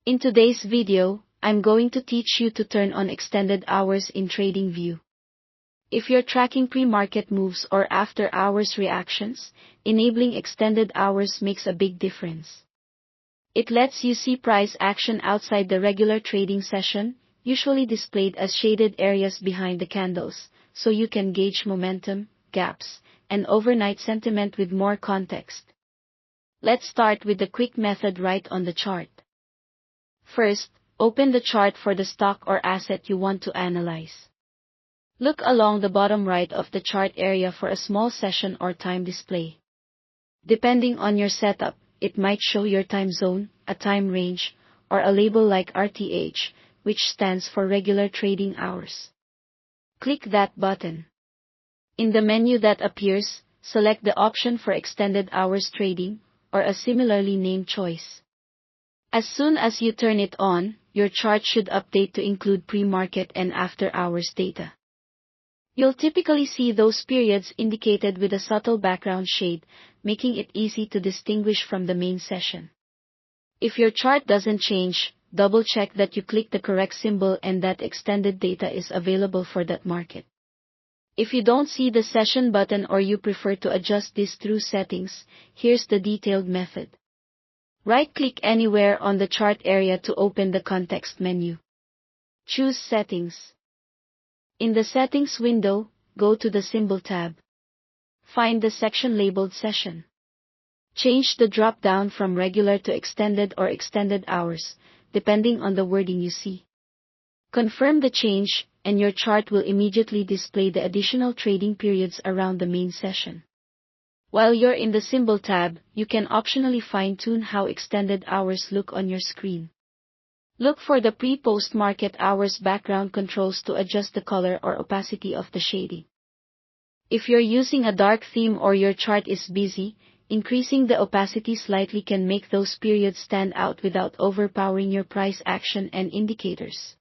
In today's video, I'm going to teach you to turn on extended hours in TradingView. If you're tracking pre-market moves or after-hours reactions, enabling extended hours makes a big difference. It lets you see price action outside the regular trading session, usually displayed as shaded areas behind the candles, so you can gauge momentum, gaps, and overnight sentiment with more context. Let's start with the quick method right on the chart. First, open the chart for the stock or asset you want to analyze. Look along the bottom right of the chart area for a small session or time display. Depending on your setup, it might show your time zone, a time range, or a label like RTH, which stands for regular trading hours. Click that button. In the menu that appears, select the option for extended hours trading, or a similarly named choice. As soon as you turn it on, your chart should update to include pre-market and after-hours data. You'll typically see those periods indicated with a subtle background shade, making it easy to distinguish from the main session. If your chart doesn't change, double-check that you click the correct symbol and that extended data is available for that market. If you don't see the session button or you prefer to adjust this through settings, here's the detailed method. Right-click anywhere on the chart area to open the context menu. Choose Settings. In the Settings window, go to the Symbol tab. Find the section labeled Session. Change the drop-down from Regular to Extended or Extended Hours, depending on the wording you see. Confirm the change, and your chart will immediately display the additional trading periods around the main session. While you're in the Symbol tab, you can optionally fine-tune how extended hours look on your screen. Look for the pre-post market hours background controls to adjust the color or opacity of the shading. If you're using a dark theme or your chart is busy, increasing the opacity slightly can make those periods stand out without overpowering your price action and indicators.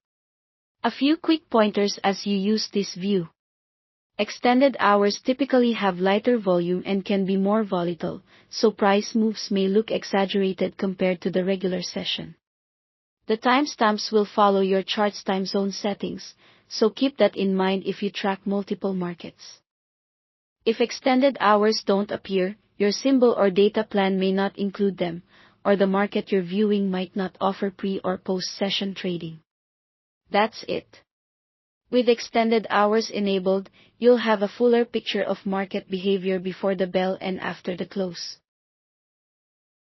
A few quick pointers as you use this view. Extended hours typically have lighter volume and can be more volatile, so price moves may look exaggerated compared to the regular session. The timestamps will follow your chart's time zone settings, so keep that in mind if you track multiple markets. If extended hours don't appear, your symbol or data plan may not include them, or the market you're viewing might not offer pre- or post-session trading. That's it. With extended hours enabled, you'll have a fuller picture of market behavior before the bell and after the close.